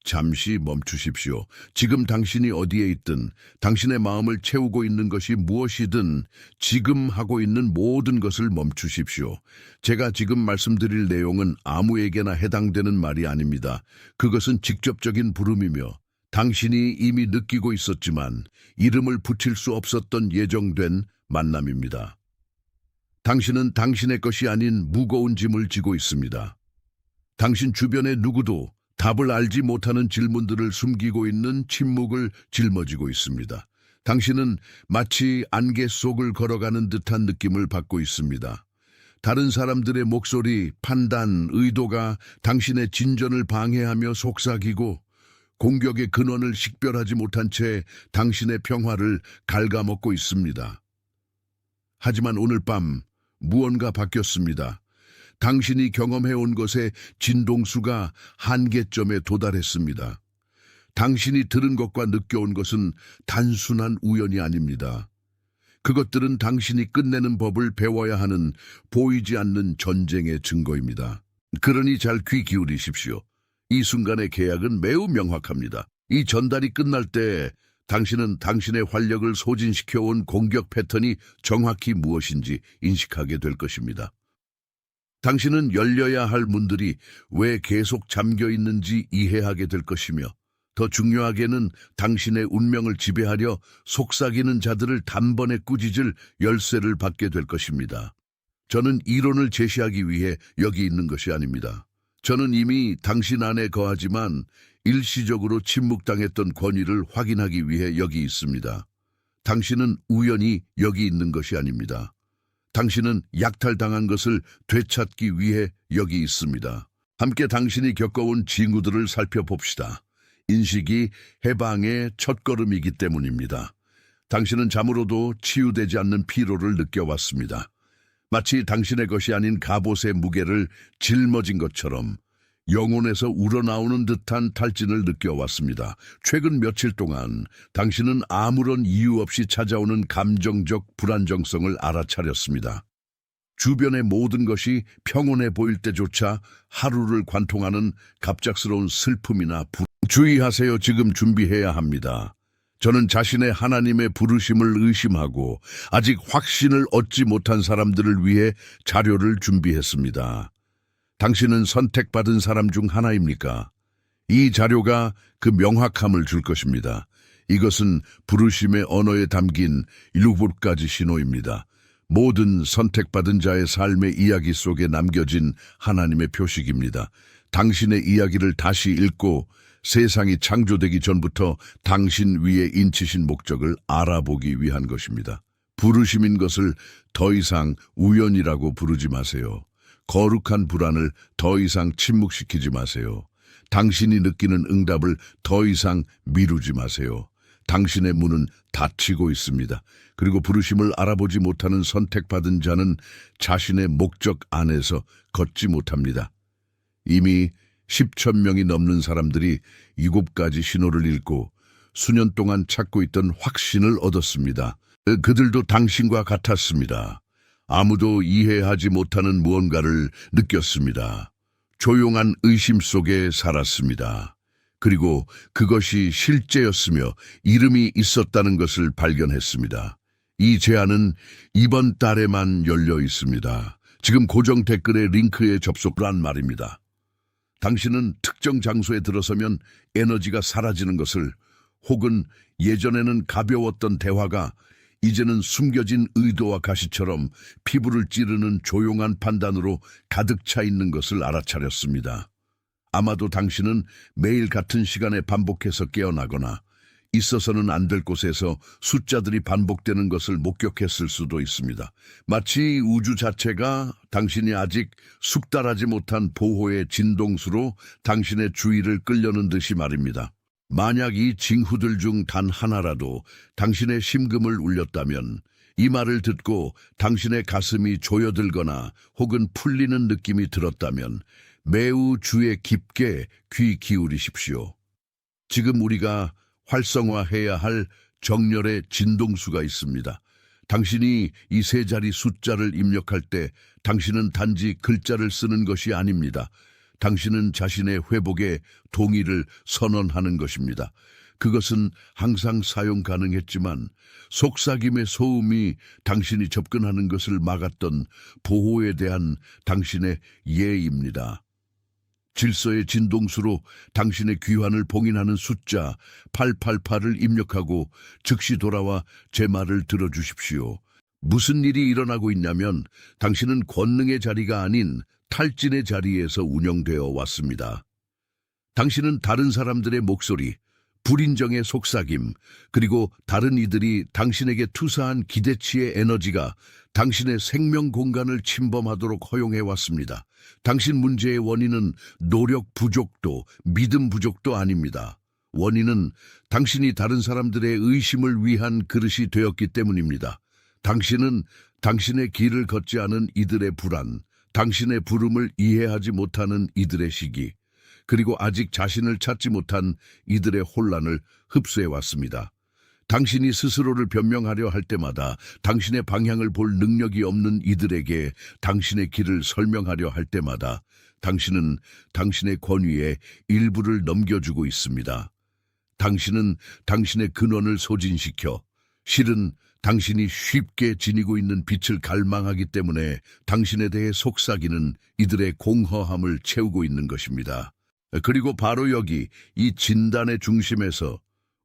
잠시 멈추십시오. 지금 당신이 어디에 있든, 당신의 마음을 채우고 있는 것이 무엇이든 지금 하고 있는 모든 것을 멈추십시오. 제가 지금 말씀드릴 내용은 아무에게나 해당되는 말이 아닙니다. 그것은 직접적인 부름이며 당신이 이미 느끼고 있었지만 이름을 붙일 수 없었던 예정된 만남입니다. 당신은 당신의 것이 아닌 무거운 짐을 지고 있습니다. 당신 주변의 누구도 답을 알지 못하는 질문들을 숨기고 있는 침묵을 짊어지고 있습니다. 당신은 마치 안개 속을 걸어가는 듯한 느낌을 받고 있습니다. 다른 사람들의 목소리, 판단, 의도가 당신의 진전을 방해하며 속삭이고 공격의 근원을 식별하지 못한 채 당신의 평화를 갉아먹고 있습니다. 하지만 오늘 밤 무언가 바뀌었습니다. 당신이 경험해온 것의 진동수가 한계점에 도달했습니다. 당신이 들은 것과 느껴온 것은 단순한 우연이 아닙니다. 그것들은 당신이 끝내는 법을 배워야 하는 보이지 않는 전쟁의 증거입니다. 그러니 잘 귀 기울이십시오. 이 순간의 계약은 매우 명확합니다. 이 전달이 끝날 때 당신은 당신의 활력을 소진시켜온 공격 패턴이 정확히 무엇인지 인식하게 될 것입니다. 당신은 열려야 할 문들이 왜 계속 잠겨 있는지 이해하게 될 것이며 더 중요하게는 당신의 운명을 지배하려 속삭이는 자들을 단번에 꾸짖을 열쇠를 받게 될 것입니다. 저는 이론을 제시하기 위해 여기 있는 것이 아닙니다. 저는 이미 당신 안에 거하지만 일시적으로 침묵당했던 권위를 확인하기 위해 여기 있습니다. 당신은 우연히 여기 있는 것이 아닙니다. 당신은 약탈당한 것을 되찾기 위해 여기 있습니다. 함께 당신이 겪어온 징후들을 살펴봅시다. 인식이 해방의 첫걸음이기 때문입니다. 당신은 잠으로도 치유되지 않는 피로를 느껴왔습니다. 마치 당신의 것이 아닌 갑옷의 무게를 짊어진 것처럼 영혼에서 우러나오는 듯한 탈진을 느껴왔습니다. 최근 며칠 동안 당신은 아무런 이유 없이 찾아오는 감정적 불안정성을 알아차렸습니다. 주변의 모든 것이 평온해 보일 때조차 하루를 관통하는 갑작스러운 슬픔이나 주의하세요. 지금 준비해야 합니다. 저는 자신의 하나님의 부르심을 의심하고 아직 확신을 얻지 못한 사람들을 위해 자료를 준비했습니다. 당신은 선택받은 사람 중 하나입니까? 이 자료가 그 명확함을 줄 것입니다. 이것은 부르심의 언어에 담긴 7가지 신호입니다. 모든 선택받은 자의 삶의 이야기 속에 남겨진 하나님의 표식입니다. 당신의 이야기를 다시 읽고 세상이 창조되기 전부터 당신 위에 인치신 목적을 알아보기 위한 것입니다. 부르심인 것을 더 이상 우연이라고 부르지 마세요. 거룩한 불안을 더 이상 침묵시키지 마세요. 당신이 느끼는 응답을 더 이상 미루지 마세요. 당신의 문은 닫히고 있습니다. 그리고 부르심을 알아보지 못하는 선택받은 자는 자신의 목적 안에서 걷지 못합니다. 이미 10,000명이 넘는 사람들이 7가지 신호를 읽고 수년 동안 찾고 있던 확신을 얻었습니다. 그들도 당신과 같았습니다. 아무도 이해하지 못하는 무언가를 느꼈습니다. 조용한 의심 속에 살았습니다. 그리고 그것이 실제였으며 이름이 있었다는 것을 발견했습니다. 이 제안은 이번 달에만 열려 있습니다. 지금 고정 댓글의 링크에 접속란 말입니다. 당신은 특정 장소에 들어서면 에너지가 사라지는 것을, 혹은 예전에는 가벼웠던 대화가 이제는 숨겨진 의도와 가시처럼 피부를 찌르는 조용한 판단으로 가득 차 있는 것을 알아차렸습니다. 아마도 당신은 매일 같은 시간에 반복해서 깨어나거나 있어서는 안 될 곳에서 숫자들이 반복되는 것을 목격했을 수도 있습니다. 마치 우주 자체가 당신이 아직 숙달하지 못한 보호의 진동수로 당신의 주의를 끌려는 듯이 말입니다. 만약 이 징후들 중 단 하나라도 당신의 심금을 울렸다면, 이 말을 듣고 당신의 가슴이 조여들거나 혹은 풀리는 느낌이 들었다면 매우 주의 깊게 귀 기울이십시오. 지금 우리가 활성화해야 할 정렬의 진동수가 있습니다. 당신이 이 3자리 숫자를 입력할 때 당신은 단지 글자를 쓰는 것이 아닙니다. 당신은 자신의 회복에 동의를 선언하는 것입니다. 그것은 항상 사용 가능했지만 속삭임의 소음이 당신이 접근하는 것을 막았던 보호에 대한 당신의 예입니다. 질서의 진동수로 당신의 귀환을 봉인하는 숫자 888을 입력하고 즉시 돌아와 제 말을 들어주십시오. 무슨 일이 일어나고 있냐면 당신은 권능의 자리가 아닌 탈진의 자리에서 운영되어 왔습니다. 당신은 다른 사람들의 목소리, 불인정의 속삭임, 그리고 다른 이들이 당신에게 투사한 기대치의 에너지가 당신의 생명 공간을 침범하도록 허용해왔습니다. 당신 문제의 원인은 노력 부족도 믿음 부족도 아닙니다. 원인은 당신이 다른 사람들의 의심을 위한 그릇이 되었기 때문입니다. 당신은 당신의 길을 걷지 않은 이들의 불안, 당신의 부름을 이해하지 못하는 이들의 시기, 그리고 아직 자신을 찾지 못한 이들의 혼란을 흡수해왔습니다. 당신이 스스로를 변명하려 할 때마다 당신의 방향을 볼 능력이 없는 이들에게 당신의 길을 설명하려 할 때마다 당신은 당신의 권위의 일부를 넘겨주고 있습니다. 당신은 당신의 근원을 소진시켜 실은 당신이 쉽게 지니고 있는 빛을 갈망하기 때문에 당신에 대해 속삭이는 이들의 공허함을 채우고 있는 것입니다. 그리고 바로 여기 이 진단의 중심에서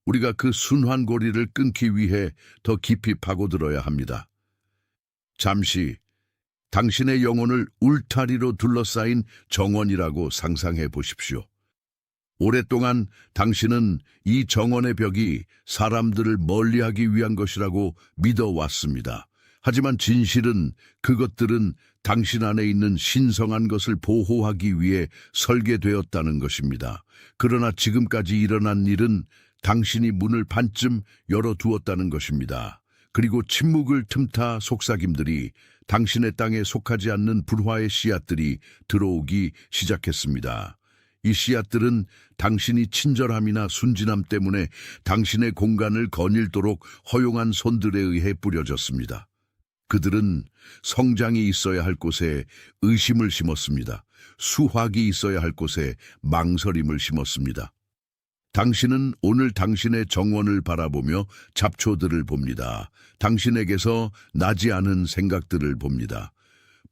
우리가 그 순환고리를 끊기 위해 더 깊이 파고들어야 합니다. 잠시 당신의 영혼을 울타리로 둘러싸인 정원이라고 상상해 보십시오. 오랫동안 당신은 이 정원의 벽이 사람들을 멀리하기 위한 것이라고 믿어왔습니다. 하지만 진실은 그것들은 당신 안에 있는 신성한 것을 보호하기 위해 설계되었다는 것입니다. 그러나 지금까지 일어난 일은 당신이 문을 반쯤 열어두었다는 것입니다. 그리고 침묵을 틈타 속삭임들이 당신의 땅에 속하지 않는 불화의 씨앗들이 들어오기 시작했습니다. 이 씨앗들은 당신이 친절함이나 순진함 때문에 당신의 공간을 거닐도록 허용한 손들에 의해 뿌려졌습니다. 그들은 성장이 있어야 할 곳에 의심을 심었습니다. 수확이 있어야 할 곳에 망설임을 심었습니다. 당신은 오늘 당신의 정원을 바라보며 잡초들을 봅니다. 당신에게서 나지 않은 생각들을 봅니다.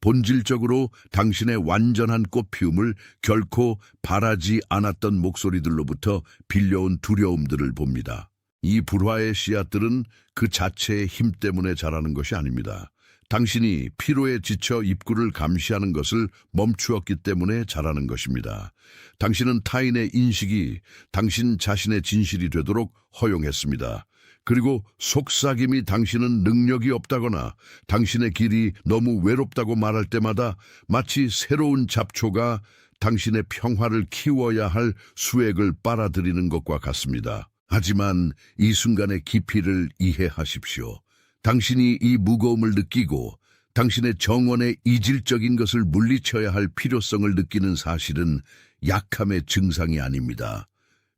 본질적으로 당신의 완전한 꽃피움을 결코 바라지 않았던 목소리들로부터 빌려온 두려움들을 봅니다. 이 불화의 씨앗들은 그 자체의 힘 때문에 자라는 것이 아닙니다. 당신이 피로에 지쳐 입구를 감시하는 것을 멈추었기 때문에 자라는 것입니다. 당신은 타인의 인식이 당신 자신의 진실이 되도록 허용했습니다. 그리고 속삭임이 당신은 능력이 없다거나 당신의 길이 너무 외롭다고 말할 때마다 마치 새로운 잡초가 당신의 평화를 키워야 할 수액을 빨아들이는 것과 같습니다. 하지만 이 순간의 깊이를 이해하십시오. 당신이 이 무거움을 느끼고 당신의 정원의 이질적인 것을 물리쳐야 할 필요성을 느끼는 사실은 약함의 증상이 아닙니다.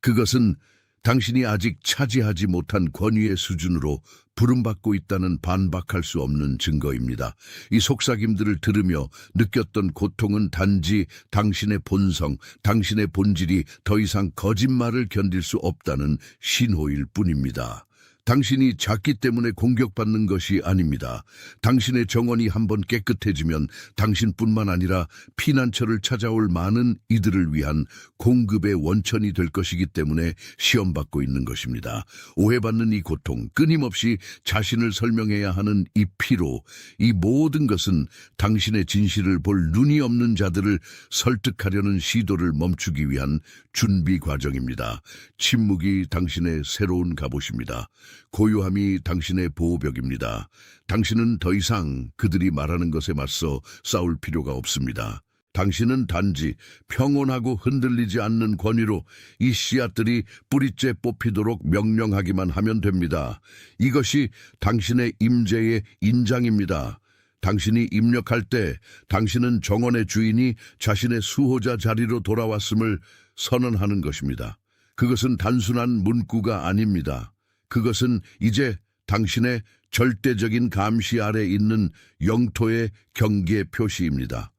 그것은 당신이 아직 차지하지 못한 권위의 수준으로 부름받고 있다는 반박할 수 없는 증거입니다. 이 속삭임들을 들으며 느꼈던 고통은 단지 당신의 본성, 당신의 본질이 더 이상 거짓말을 견딜 수 없다는 신호일 뿐입니다. 당신이 작기 때문에 공격받는 것이 아닙니다. 당신의 정원이 한번 깨끗해지면 당신뿐만 아니라 피난처를 찾아올 많은 이들을 위한 공급의 원천이 될 것이기 때문에 시험받고 있는 것입니다. 오해받는 이 고통, 끊임없이 자신을 설명해야 하는 이 피로, 이 모든 것은 당신의 진실을 볼 눈이 없는 자들을 설득하려는 시도를 멈추기 위한 준비 과정입니다. 침묵이 당신의 새로운 갑옷입니다. 고요함이 당신의 보호벽입니다. 당신은 더 이상 그들이 말하는 것에 맞서 싸울 필요가 없습니다. 당신은 단지 평온하고 흔들리지 않는 권위로 이 씨앗들이 뿌리째 뽑히도록 명령하기만 하면 됩니다. 이것이 당신의 임재의 인장입니다. 당신이 입력할 때 당신은 정원의 주인이 자신의 수호자 자리로 돌아왔음을 선언하는 것입니다. 그것은 단순한 문구가 아닙니다. 그것은 이제 당신의 절대적인 감시 아래 있는 영토의 경계 표시입니다.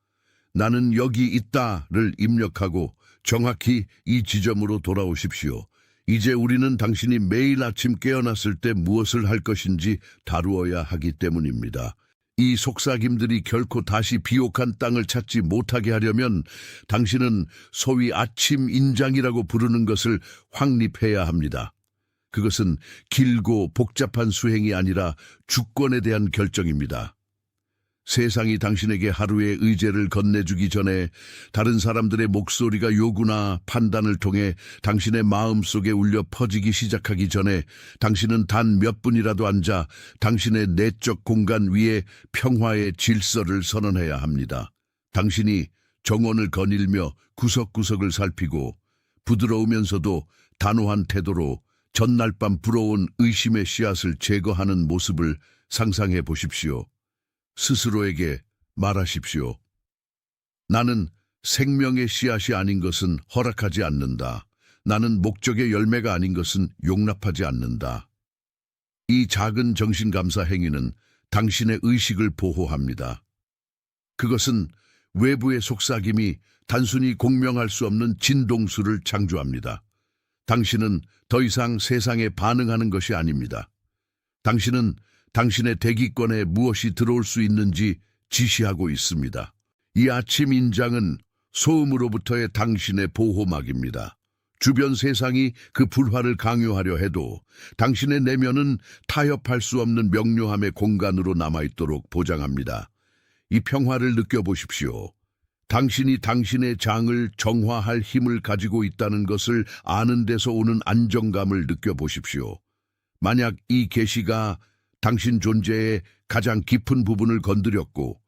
나는 여기 있다를 입력하고 정확히 이 지점으로 돌아오십시오. 이제 우리는 당신이 매일 아침 깨어났을 때 무엇을 할 것인지 다루어야 하기 때문입니다. 이 속삭임들이 결코 다시 비옥한 땅을 찾지 못하게 하려면 당신은 소위 아침 인장이라고 부르는 것을 확립해야 합니다. 그것은 길고 복잡한 수행이 아니라 주권에 대한 결정입니다. 세상이 당신에게 하루의 의제를 건네주기 전에 다른 사람들의 목소리가 요구나 판단을 통해 당신의 마음속에 울려 퍼지기 시작하기 전에 당신은 단 몇 분이라도 앉아 당신의 내적 공간 위에 평화의 질서를 선언해야 합니다. 당신이 정원을 거닐며 구석구석을 살피고 부드러우면서도 단호한 태도로 전날 밤 불어온 의심의 씨앗을 제거하는 모습을 상상해 보십시오. 스스로에게 말하십시오. 나는 생명의 씨앗이 아닌 것은 허락하지 않는다. 나는 목적의 열매가 아닌 것은 용납하지 않는다. 이 작은 정신감사 행위는 당신의 의식을 보호합니다. 그것은 외부의 속삭임이 단순히 공명할 수 없는 진동수를 창조합니다. 당신은 더 이상 세상에 반응하는 것이 아닙니다. 당신은 당신의 대기권에 무엇이 들어올 수 있는지 지시하고 있습니다. 이 아침 인장은 소음으로부터의 당신의 보호막입니다. 주변 세상이 그 불화를 강요하려 해도 당신의 내면은 타협할 수 없는 명료함의 공간으로 남아있도록 보장합니다. 이 평화를 느껴보십시오. 당신이 당신의 장을 정화할 힘을 가지고 있다는 것을 아는 데서 오는 안정감을 느껴보십시오. 만약 이 계시가 당신 존재의 가장 깊은 부분을 건드렸고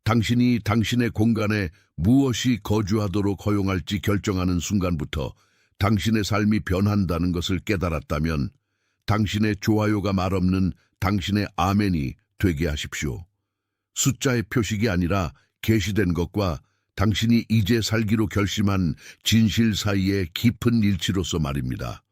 당신이 당신의 공간에 무엇이 거주하도록 허용할지 결정하는 순간부터 당신의 삶이 변한다는 것을 깨달았다면 당신의 좋아요가 말없는 당신의 아멘이 되게 하십시오. 숫자의 표식이 아니라 계시된 것과 당신이 이제 살기로 결심한 진실 사이의 깊은 일치로서 말입니다.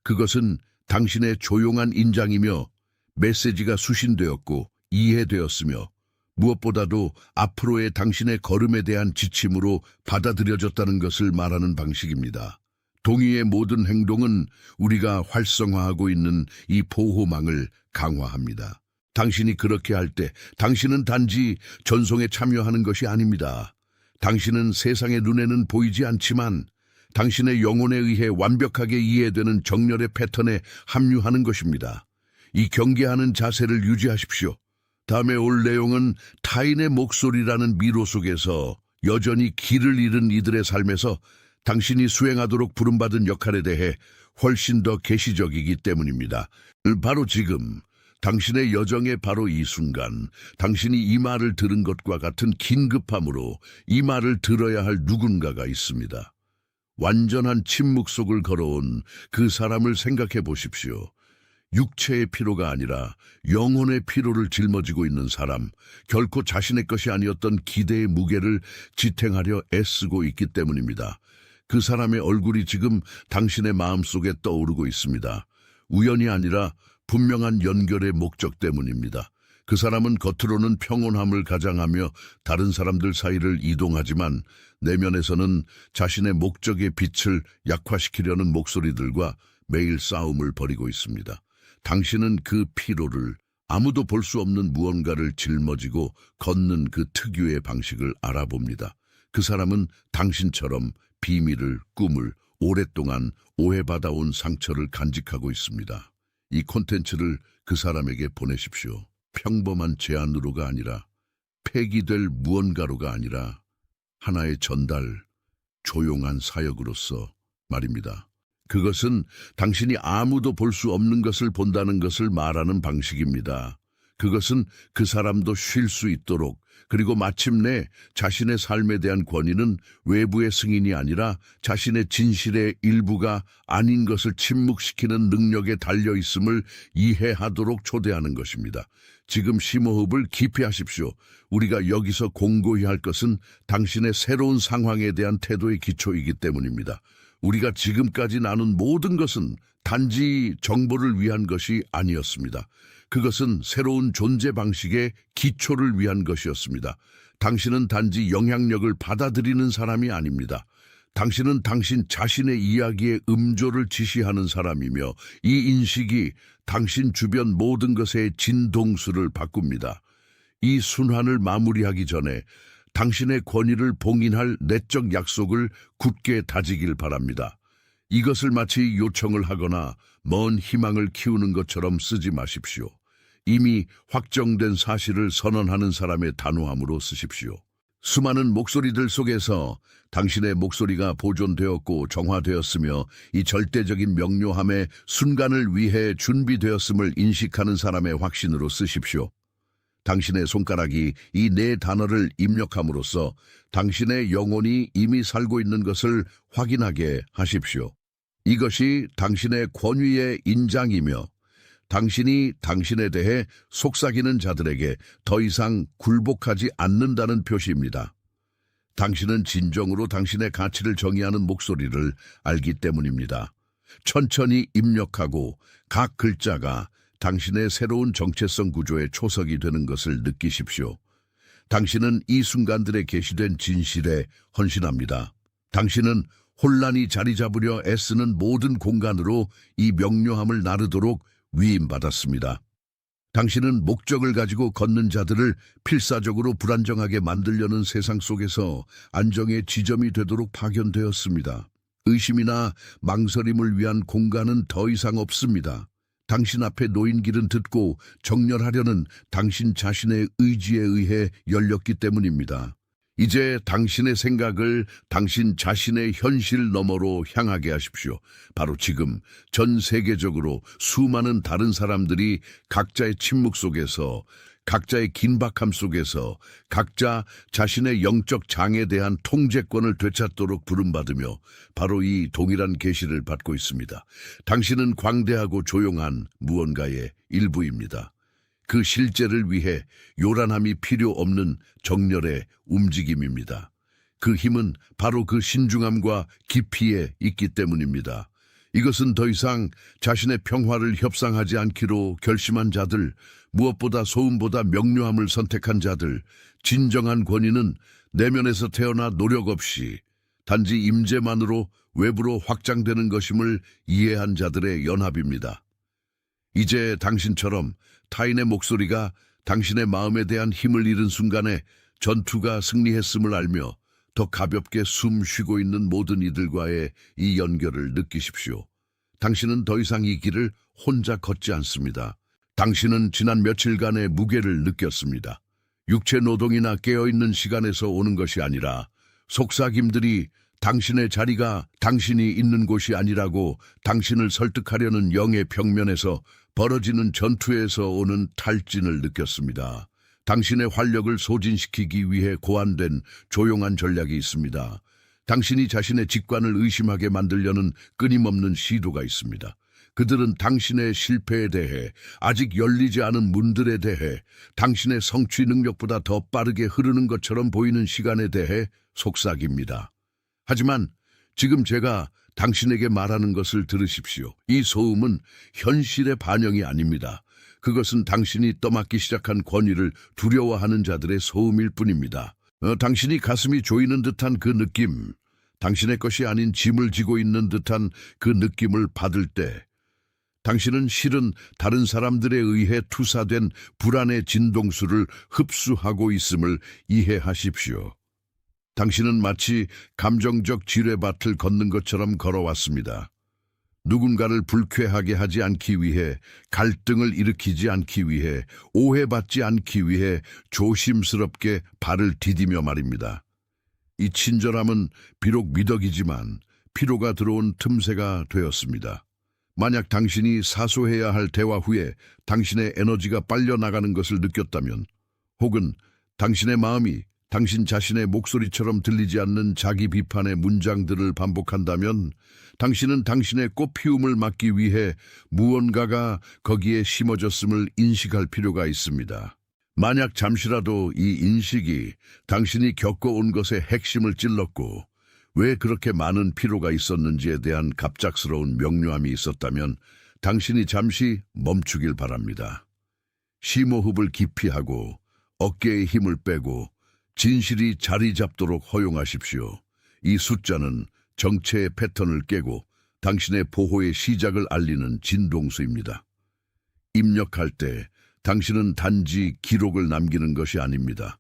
그것은 당신의 조용한 인장이며 메시지가 수신되었고 이해되었으며 무엇보다도 앞으로의 당신의 걸음에 대한 지침으로 받아들여졌다는 것을 말하는 방식입니다. 동의의 모든 행동은 우리가 활성화하고 있는 이 보호망을 강화합니다. 당신이 그렇게 할 때 당신은 단지 전송에 참여하는 것이 아닙니다. 당신은 세상의 눈에는 보이지 않지만 당신의 영혼에 의해 완벽하게 이해되는 정렬의 패턴에 합류하는 것입니다. 이 경계하는 자세를 유지하십시오. 다음에 올 내용은 타인의 목소리라는 미로 속에서 여전히 길을 잃은 이들의 삶에서 당신이 수행하도록 부름받은 역할에 대해 훨씬 더 계시적이기 때문입니다. 바로 지금 당신의 여정의 바로 이 순간 당신이 이 말을 들은 것과 같은 긴급함으로 이 말을 들어야 할 누군가가 있습니다. 완전한 침묵 속을 걸어온 그 사람을 생각해 보십시오. 육체의 피로가 아니라 영혼의 피로를 짊어지고 있는 사람, 결코 자신의 것이 아니었던 기대의 무게를 지탱하려 애쓰고 있기 때문입니다. 그 사람의 얼굴이 지금 당신의 마음속에 떠오르고 있습니다. 우연이 아니라 분명한 연결의 목적 때문입니다. 그 사람은 겉으로는 평온함을 가장하며 다른 사람들 사이를 이동하지만 내면에서는 자신의 목적의 빛을 약화시키려는 목소리들과 매일 싸움을 벌이고 있습니다. 당신은 그 피로를 아무도 볼 수 없는 무언가를 짊어지고 걷는 그 특유의 방식을 알아봅니다. 그 사람은 당신처럼 비밀을, 꿈을 오랫동안 오해받아온 상처를 간직하고 있습니다. 이 콘텐츠를 그 사람에게 보내십시오. 평범한 제안으로가 아니라 폐기될 무언가로가 아니라 하나의 전달, 조용한 사역으로서 말입니다. 그것은 당신이 아무도 볼 수 없는 것을 본다는 것을 말하는 방식입니다. 그것은 그 사람도 쉴 수 있도록 그리고 마침내 자신의 삶에 대한 권위는 외부의 승인이 아니라 자신의 진실의 일부가 아닌 것을 침묵시키는 능력에 달려있음을 이해하도록 초대하는 것입니다. 지금 심호흡을 깊이 하십시오. 우리가 여기서 공고히 할 것은 당신의 새로운 상황에 대한 태도의 기초이기 때문입니다. 우리가 지금까지 나눈 모든 것은 단지 정보를 위한 것이 아니었습니다. 그것은 새로운 존재 방식의 기초를 위한 것이었습니다. 당신은 단지 영향력을 받아들이는 사람이 아닙니다. 당신은 당신 자신의 이야기에 음조를 지시하는 사람이며 이 인식이 당신 주변 모든 것의 진동수를 바꿉니다. 이 순환을 마무리하기 전에 당신의 권위를 봉인할 내적 약속을 굳게 다지길 바랍니다. 이것을 마치 요청을 하거나 먼 희망을 키우는 것처럼 쓰지 마십시오. 이미 확정된 사실을 선언하는 사람의 단호함으로 쓰십시오. 수많은 목소리들 속에서 당신의 목소리가 보존되었고 정화되었으며 이 절대적인 명료함의 순간을 위해 준비되었음을 인식하는 사람의 확신으로 쓰십시오. 당신의 손가락이 이 네 단어를 입력함으로써 당신의 영혼이 이미 살고 있는 것을 확인하게 하십시오. 이것이 당신의 권위의 인장이며 당신이 당신에 대해 속삭이는 자들에게 더 이상 굴복하지 않는다는 표시입니다. 당신은 진정으로 당신의 가치를 정의하는 목소리를 알기 때문입니다. 천천히 입력하고 각 글자가 당신의 새로운 정체성 구조의 초석이 되는 것을 느끼십시오. 당신은 이 순간들에 계시된 진실에 헌신합니다. 당신은 혼란이 자리 잡으려 애쓰는 모든 공간으로 이 명료함을 나르도록 위임받았습니다. 당신은 목적을 가지고 걷는 자들을 필사적으로 불안정하게 만들려는 세상 속에서 안정의 지점이 되도록 파견되었습니다. 의심이나 망설임을 위한 공간은 더 이상 없습니다. 당신 앞에 놓인 길은 듣고 정렬하려는 당신 자신의 의지에 의해 열렸기 때문입니다. 이제 당신의 생각을 당신 자신의 현실 너머로 향하게 하십시오. 바로 지금 전 세계적으로 수많은 다른 사람들이 각자의 침묵 속에서, 각자의 긴박함 속에서 각자 자신의 영적 장에 대한 통제권을 되찾도록 부름받으며 바로 이 동일한 계시를 받고 있습니다. 당신은 광대하고 조용한 무언가의 일부입니다. 그 실제를 위해 요란함이 필요 없는 정렬의 움직임입니다. 그 힘은 바로 그 신중함과 깊이에 있기 때문입니다. 이것은 더 이상 자신의 평화를 협상하지 않기로 결심한 자들, 무엇보다 소음보다 명료함을 선택한 자들, 진정한 권위는 내면에서 태어나 노력 없이 단지 임재만으로 외부로 확장되는 것임을 이해한 자들의 연합입니다. 이제 당신처럼 타인의 목소리가 당신의 마음에 대한 힘을 잃은 순간에 전투가 승리했음을 알며 더 가볍게 숨 쉬고 있는 모든 이들과의 이 연결을 느끼십시오. 당신은 더 이상 이 길을 혼자 걷지 않습니다. 당신은 지난 며칠간의 무게를 느꼈습니다. 육체 노동이나 깨어있는 시간에서 오는 것이 아니라 속삭임들이 당신의 자리가 당신이 있는 곳이 아니라고 당신을 설득하려는 영의 평면에서 벌어지는 전투에서 오는 탈진을 느꼈습니다. 당신의 활력을 소진시키기 위해 고안된 조용한 전략이 있습니다. 당신이 자신의 직관을 의심하게 만들려는 끊임없는 시도가 있습니다. 그들은 당신의 실패에 대해, 아직 열리지 않은 문들에 대해, 당신의 성취 능력보다 더 빠르게 흐르는 것처럼 보이는 시간에 대해 속삭입니다. 하지만 지금 제가 당신에게 말하는 것을 들으십시오. 이 소음은 현실의 반영이 아닙니다. 그것은 당신이 떠맡기 시작한 권위를 두려워하는 자들의 소음일 뿐입니다. 당신이 가슴이 조이는 듯한 그 느낌, 당신의 것이 아닌 짐을 지고 있는 듯한 그 느낌을 받을 때, 당신은 실은 다른 사람들에 의해 투사된 불안의 진동수를 흡수하고 있음을 이해하십시오. 당신은 마치 감정적 지뢰밭을 걷는 것처럼 걸어왔습니다. 누군가를 불쾌하게 하지 않기 위해, 갈등을 일으키지 않기 위해, 오해받지 않기 위해 조심스럽게 발을 디디며 말입니다. 이 친절함은 비록 미덕이지만 피로가 들어온 틈새가 되었습니다. 만약 당신이 사소해야 할 대화 후에 당신의 에너지가 빨려나가는 것을 느꼈다면, 혹은 당신의 마음이 당신 자신의 목소리처럼 들리지 않는 자기 비판의 문장들을 반복한다면 당신은 당신의 꽃피움을 막기 위해 무언가가 거기에 심어졌음을 인식할 필요가 있습니다. 만약 잠시라도 이 인식이 당신이 겪어온 것의 핵심을 찔렀고 왜 그렇게 많은 피로가 있었는지에 대한 갑작스러운 명료함이 있었다면 당신이 잠시 멈추길 바랍니다. 심호흡을 깊이 하고 어깨에 힘을 빼고 진실이 자리 잡도록 허용하십시오. 이 숫자는 정체의 패턴을 깨고 당신의 보호의 시작을 알리는 진동수입니다. 입력할 때 당신은 단지 기록을 남기는 것이 아닙니다.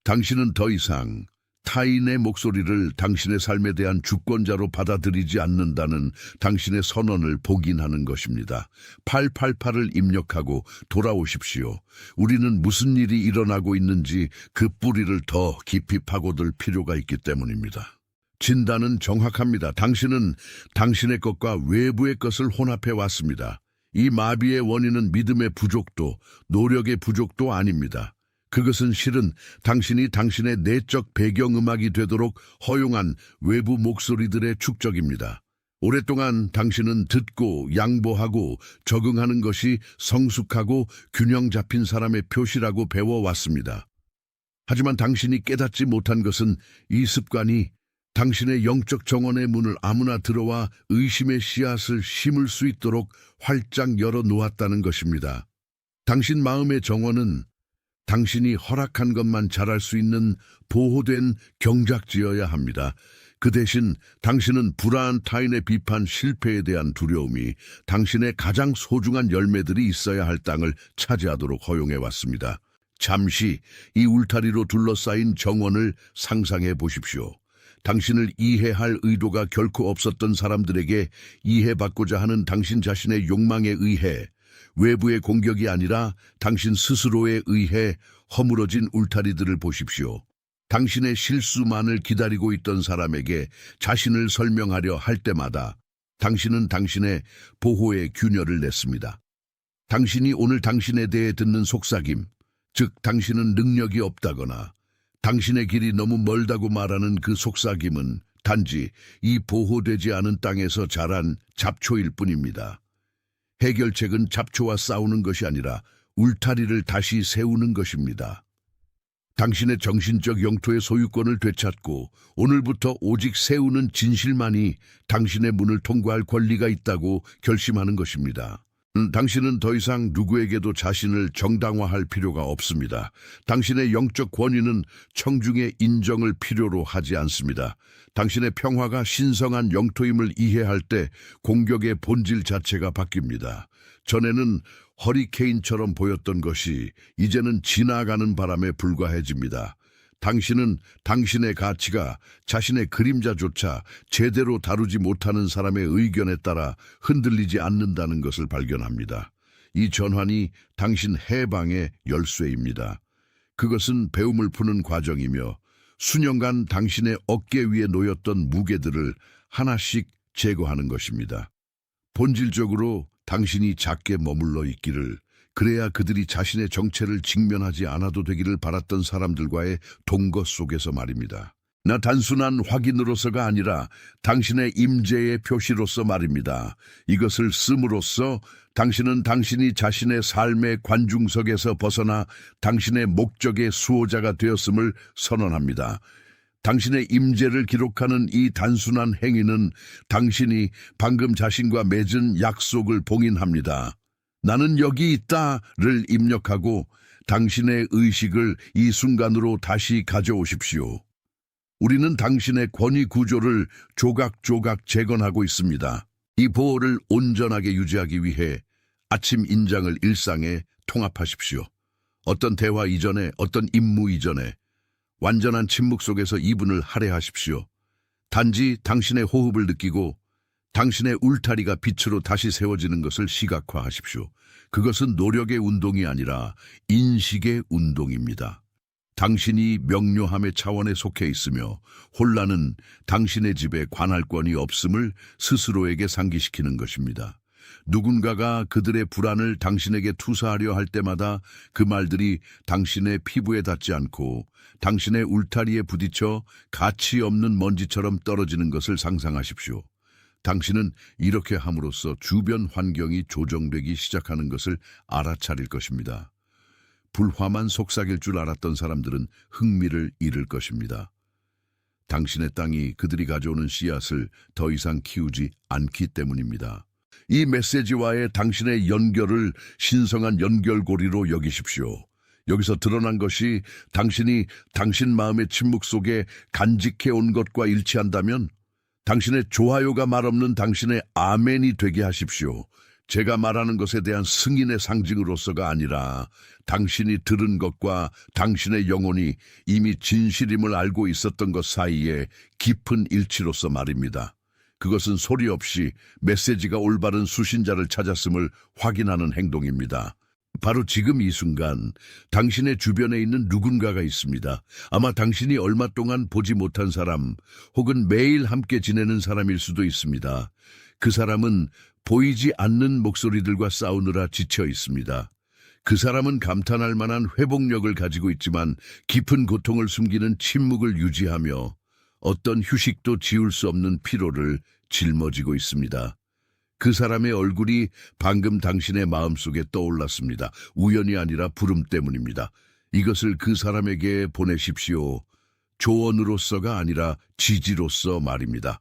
당신은 더 이상 타인의 목소리를 당신의 삶에 대한 주권자로 받아들이지 않는다는 당신의 선언을 복인하는 것입니다. 888을 입력하고 돌아오십시오. 우리는 무슨 일이 일어나고 있는지 그 뿌리를 더 깊이 파고들 필요가 있기 때문입니다. 진단은 정확합니다. 당신은 당신의 것과 외부의 것을 혼합해 왔습니다. 이 마비의 원인은 믿음의 부족도 노력의 부족도 아닙니다. 그것은 실은 당신이 당신의 내적 배경음악이 되도록 허용한 외부 목소리들의 축적입니다. 오랫동안 당신은 듣고 양보하고 적응하는 것이 성숙하고 균형 잡힌 사람의 표시라고 배워왔습니다. 하지만 당신이 깨닫지 못한 것은 이 습관이 당신의 영적 정원의 문을 아무나 들어와 의심의 씨앗을 심을 수 있도록 활짝 열어놓았다는 것입니다. 당신 마음의 정원은 당신이 허락한 것만 자랄 수 있는 보호된 경작지어야 합니다. 그 대신 당신은 불안한 타인의 비판, 실패에 대한 두려움이 당신의 가장 소중한 열매들이 있어야 할 땅을 차지하도록 허용해 왔습니다. 잠시 이 울타리로 둘러싸인 정원을 상상해 보십시오. 당신을 이해할 의도가 결코 없었던 사람들에게 이해받고자 하는 당신 자신의 욕망에 의해 외부의 공격이 아니라 당신 스스로에 의해 허물어진 울타리들을 보십시오. 당신의 실수만을 기다리고 있던 사람에게 자신을 설명하려 할 때마다 당신은 당신의 보호의 균열을 냈습니다. 당신이 오늘 당신에 대해 듣는 속삭임, 즉 당신은 능력이 없다거나 당신의 길이 너무 멀다고 말하는 그 속삭임은 단지 이 보호되지 않은 땅에서 자란 잡초일 뿐입니다. 해결책은 잡초와 싸우는 것이 아니라 울타리를 다시 세우는 것입니다. 당신의 정신적 영토의 소유권을 되찾고 오늘부터 오직 세우는 진실만이 당신의 문을 통과할 권리가 있다고 결심하는 것입니다. 당신은 더 이상 누구에게도 자신을 정당화할 필요가 없습니다. 당신의 영적 권위는 청중의 인정을 필요로 하지 않습니다. 당신의 평화가 신성한 영토임을 이해할 때 공격의 본질 자체가 바뀝니다. 전에는 허리케인처럼 보였던 것이 이제는 지나가는 바람에 불과해집니다. 당신은 당신의 가치가 자신의 그림자조차 제대로 다루지 못하는 사람의 의견에 따라 흔들리지 않는다는 것을 발견합니다. 이 전환이 당신 해방의 열쇠입니다. 그것은 배움을 푸는 과정이며 수년간 당신의 어깨 위에 놓였던 무게들을 하나씩 제거하는 것입니다. 본질적으로 당신이 작게 머물러 있기를, 그래야 그들이 자신의 정체를 직면하지 않아도 되기를 바랐던 사람들과의 동거 속에서 말입니다. 나 단순한 확인으로서가 아니라 당신의 임재의 표시로서 말입니다. 이것을 씀으로써 당신은 당신이 자신의 삶의 관중석에서 벗어나 당신의 목적의 수호자가 되었음을 선언합니다. 당신의 임재를 기록하는 이 단순한 행위는 당신이 방금 자신과 맺은 약속을 봉인합니다. 나는 여기 있다를 입력하고 당신의 의식을 이 순간으로 다시 가져오십시오. 우리는 당신의 권위 구조를 조각조각 재건하고 있습니다. 이 보호를 온전하게 유지하기 위해 아침 인장을 일상에 통합하십시오. 어떤 대화 이전에, 어떤 임무 이전에 완전한 침묵 속에서 이분을 할애하십시오. 단지 당신의 호흡을 느끼고 당신의 울타리가 빛으로 다시 세워지는 것을 시각화하십시오. 그것은 노력의 운동이 아니라 인식의 운동입니다. 당신이 명료함의 차원에 속해 있으며 혼란은 당신의 집에 관할권이 없음을 스스로에게 상기시키는 것입니다. 누군가가 그들의 불안을 당신에게 투사하려 할 때마다 그 말들이 당신의 피부에 닿지 않고 당신의 울타리에 부딪혀 가치 없는 먼지처럼 떨어지는 것을 상상하십시오. 당신은 이렇게 함으로써 주변 환경이 조정되기 시작하는 것을 알아차릴 것입니다. 불화만 속삭일 줄 알았던 사람들은 흥미를 잃을 것입니다. 당신의 땅이 그들이 가져오는 씨앗을 더 이상 키우지 않기 때문입니다. 이 메시지와의 당신의 연결을 신성한 연결고리로 여기십시오. 여기서 드러난 것이 당신이 당신 마음의 침묵 속에 간직해 온 것과 일치한다면 당신의 좋아요가 말없는 당신의 아멘이 되게 하십시오. 제가 말하는 것에 대한 승인의 상징으로서가 아니라 당신이 들은 것과 당신의 영혼이 이미 진실임을 알고 있었던 것 사이에 깊은 일치로서 말입니다. 그것은 소리 없이 메시지가 올바른 수신자를 찾았음을 확인하는 행동입니다. 바로 지금 이 순간 당신의 주변에 있는 누군가가 있습니다. 아마 당신이 얼마 동안 보지 못한 사람 혹은 매일 함께 지내는 사람일 수도 있습니다. 그 사람은 보이지 않는 목소리들과 싸우느라 지쳐 있습니다. 그 사람은 감탄할 만한 회복력을 가지고 있지만 깊은 고통을 숨기는 침묵을 유지하며 어떤 휴식도 지울 수 없는 피로를 짊어지고 있습니다. 그 사람의 얼굴이 방금 당신의 마음속에 떠올랐습니다. 우연이 아니라 부름 때문입니다. 이것을 그 사람에게 보내십시오. 조언으로서가 아니라 지지로서 말입니다.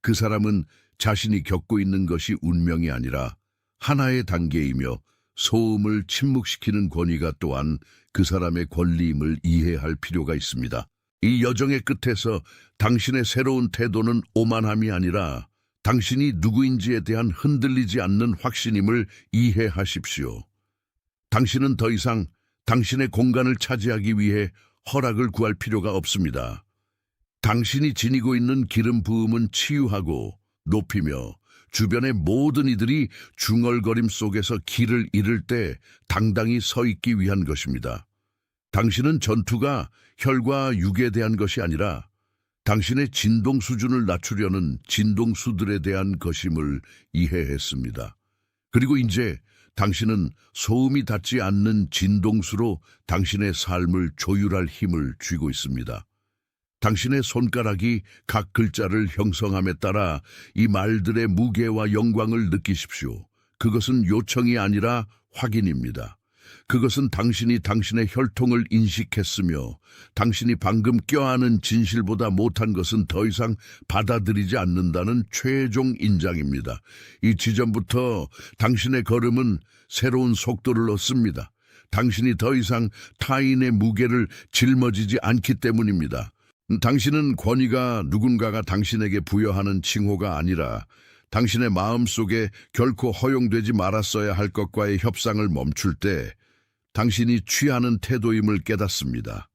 그 사람은 자신이 겪고 있는 것이 운명이 아니라 하나의 단계이며 소음을 침묵시키는 권위가 또한 그 사람의 권리임을 이해할 필요가 있습니다. 이 여정의 끝에서 당신의 새로운 태도는 오만함이 아니라 당신이 누구인지에 대한 흔들리지 않는 확신임을 이해하십시오. 당신은 더 이상 당신의 공간을 차지하기 위해 허락을 구할 필요가 없습니다. 당신이 지니고 있는 기름 부음은 치유하고 높이며 주변의 모든 이들이 중얼거림 속에서 길을 잃을 때 당당히 서 있기 위한 것입니다. 당신은 전투가 혈과 육에 대한 것이 아니라 당신의 진동 수준을 낮추려는 진동수들에 대한 것임을 이해했습니다. 그리고 이제 당신은 소음이 닿지 않는 진동수로 당신의 삶을 조율할 힘을 쥐고 있습니다. 당신의 손가락이 각 글자를 형성함에 따라 이 말들의 무게와 영광을 느끼십시오. 그것은 요청이 아니라 확인입니다. 그것은 당신이 당신의 혈통을 인식했으며 당신이 방금 껴안은 진실보다 못한 것은 더 이상 받아들이지 않는다는 최종 인장입니다. 이 지점부터 당신의 걸음은 새로운 속도를 얻습니다. 당신이 더 이상 타인의 무게를 짊어지지 않기 때문입니다. 당신은 권위가 누군가가 당신에게 부여하는 칭호가 아니라 당신의 마음속에 결코 허용되지 말았어야 할 것과의 협상을 멈출 때 당신이 취하는 태도임을 깨닫습니다.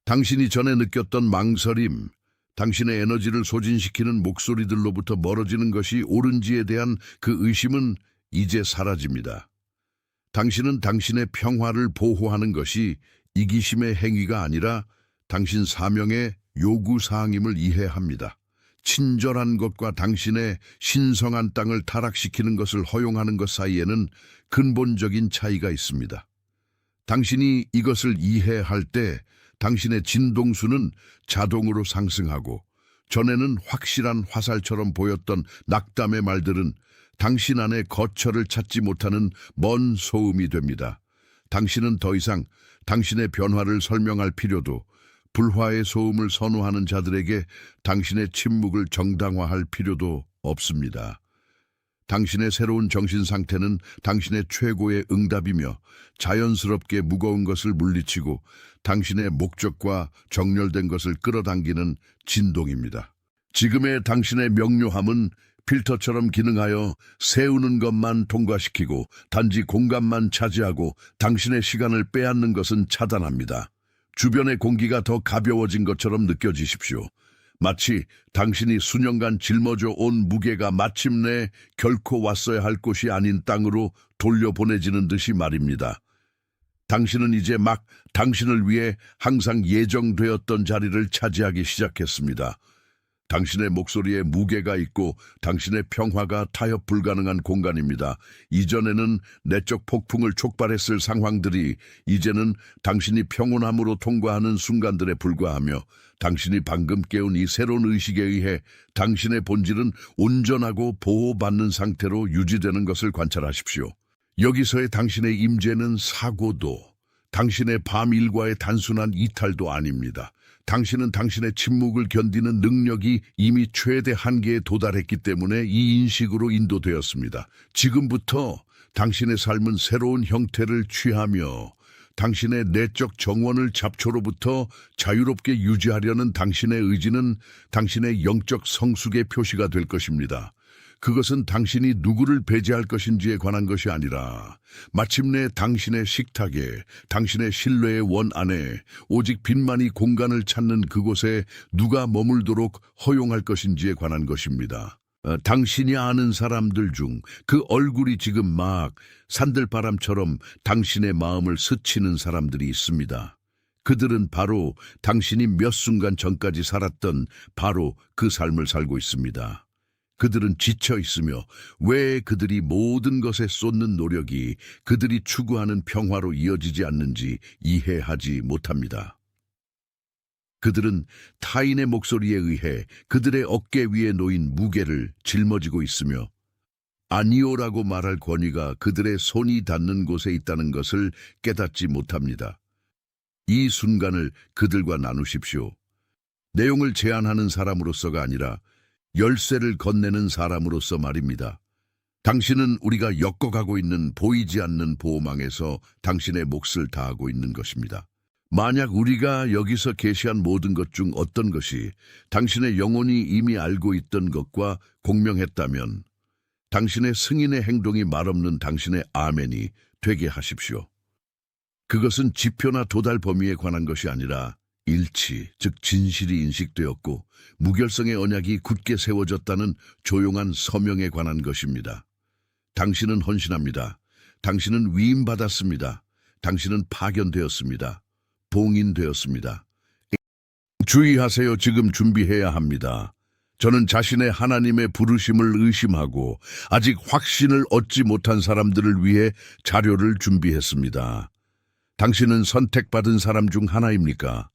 당신이 전에 느꼈던 망설임, 당신의 에너지를 소진시키는 목소리들로부터 멀어지는 것이 옳은지에 대한 그 의심은 이제 사라집니다. 당신은 당신의 평화를 보호하는 것이 이기심의 행위가 아니라 당신 사명의 요구사항임을 이해합니다. 친절한 것과 당신의 신성한 땅을 타락시키는 것을 허용하는 것 사이에는 근본적인 차이가 있습니다. 당신이 이것을 이해할 때 당신의 진동수는 자동으로 상승하고 전에는 확실한 화살처럼 보였던 낙담의 말들은 당신 안에 거처를 찾지 못하는 먼 소음이 됩니다. 당신은 더 이상 당신의 변화를 설명할 필요도 불화의 소음을 선호하는 자들에게 당신의 침묵을 정당화할 필요도 없습니다. 당신의 새로운 정신 상태는 당신의 최고의 응답이며 자연스럽게 무거운 것을 물리치고 당신의 목적과 정렬된 것을 끌어당기는 진동입니다. 지금의 당신의 명료함은 필터처럼 기능하여 세우는 것만 통과시키고 단지 공간만 차지하고 당신의 시간을 빼앗는 것은 차단합니다. 주변의 공기가 더 가벼워진 것처럼 느껴지십시오. 마치 당신이 수년간 짊어져 온 무게가 마침내 결코 왔어야 할 곳이 아닌 땅으로 돌려보내지는 듯이 말입니다. 당신은 이제 막 당신을 위해 항상 예정되었던 자리를 차지하기 시작했습니다. 당신의 목소리에 무게가 있고 당신의 평화가 타협 불가능한 공간입니다. 이전에는 내적 폭풍을 촉발했을 상황들이 이제는 당신이 평온함으로 통과하는 순간들에 불과하며 당신이 방금 깨운 이 새로운 의식에 의해 당신의 본질은 온전하고 보호받는 상태로 유지되는 것을 관찰하십시오. 여기서의 당신의 임재는 사고도 당신의 밤 일과의 단순한 이탈도 아닙니다. 당신은 당신의 침묵을 견디는 능력이 이미 최대 한계에 도달했기 때문에 이 인식으로 인도되었습니다. 지금부터 당신의 삶은 새로운 형태를 취하며 당신의 내적 정원을 잡초로부터 자유롭게 유지하려는 당신의 의지는 당신의 영적 성숙의 표시가 될 것입니다. 그것은 당신이 누구를 배제할 것인지에 관한 것이 아니라 마침내 당신의 식탁에, 당신의 신뢰의 원 안에 오직 빛만이 공간을 찾는 그곳에 누가 머물도록 허용할 것인지에 관한 것입니다. 당신이 아는 사람들 중 그 얼굴이 지금 막 산들바람처럼 당신의 마음을 스치는 사람들이 있습니다. 그들은 바로 당신이 몇 순간 전까지 살았던 바로 그 삶을 살고 있습니다. 그들은 지쳐 있으며 왜 그들이 모든 것에 쏟는 노력이 그들이 추구하는 평화로 이어지지 않는지 이해하지 못합니다. 그들은 타인의 목소리에 의해 그들의 어깨 위에 놓인 무게를 짊어지고 있으며 아니오라고 말할 권위가 그들의 손이 닿는 곳에 있다는 것을 깨닫지 못합니다. 이 순간을 그들과 나누십시오. 내용을 제안하는 사람으로서가 아니라 열쇠를 건네는 사람으로서 말입니다. 당신은 우리가 엮어가고 있는 보이지 않는 보호망에서 당신의 몫을 다하고 있는 것입니다. 만약 우리가 여기서 계시한 모든 것 중 어떤 것이 당신의 영혼이 이미 알고 있던 것과 공명했다면 당신의 승인의 행동이 말없는 당신의 아멘이 되게 하십시오. 그것은 지표나 도달 범위에 관한 것이 아니라 일치, 즉 진실이 인식되었고 무결성의 언약이 굳게 세워졌다는 조용한 서명에 관한 것입니다. 당신은 헌신합니다. 당신은 위임받았습니다. 당신은 파견되었습니다. 봉인되었습니다. 주의하세요. 지금 준비해야 합니다. 저는 자신의 하나님의 부르심을 의심하고 아직 확신을 얻지 못한 사람들을 위해 자료를 준비했습니다. 당신은 선택받은 사람 중 하나입니까?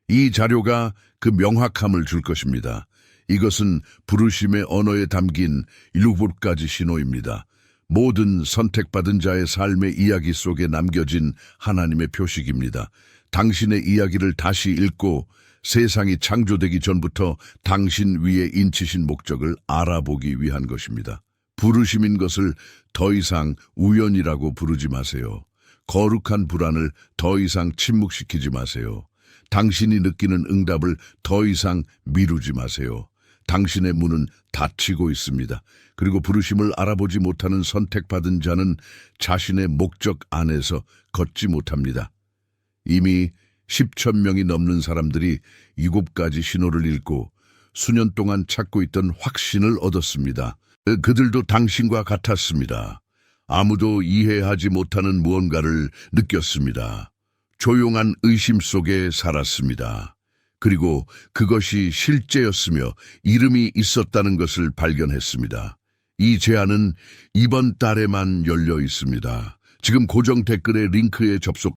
이 자료가 그 명확함을 줄 것입니다. 이것은 부르심의 언어에 담긴 7가지 신호입니다. 모든 선택받은 자의 삶의 이야기 속에 남겨진 하나님의 표식입니다. 당신의 이야기를 다시 읽고 세상이 창조되기 전부터 당신 위에 인치신 목적을 알아보기 위한 것입니다. 부르심인 것을 더 이상 우연이라고 부르지 마세요. 거룩한 불안을 더 이상 침묵시키지 마세요. 당신이 느끼는 응답을 더 이상 미루지 마세요. 당신의 문은 닫히고 있습니다. 그리고 부르심을 알아보지 못하는 선택받은 자는 자신의 목적 안에서 걷지 못합니다. 이미 10,000명이 넘는 사람들이 7가지 신호를 읽고 수년 동안 찾고 있던 확신을 얻었습니다. 그들도 당신과 같았습니다. 아무도 이해하지 못하는 무언가를 느꼈습니다. 조용한 의심 속에 살았습니다. 그리고 그것이 실제였으며 이름이 있었다는 것을 발견했습니다. 이 제안은 이번 달에만 열려 있습니다. 지금 고정 댓글의 링크에 접속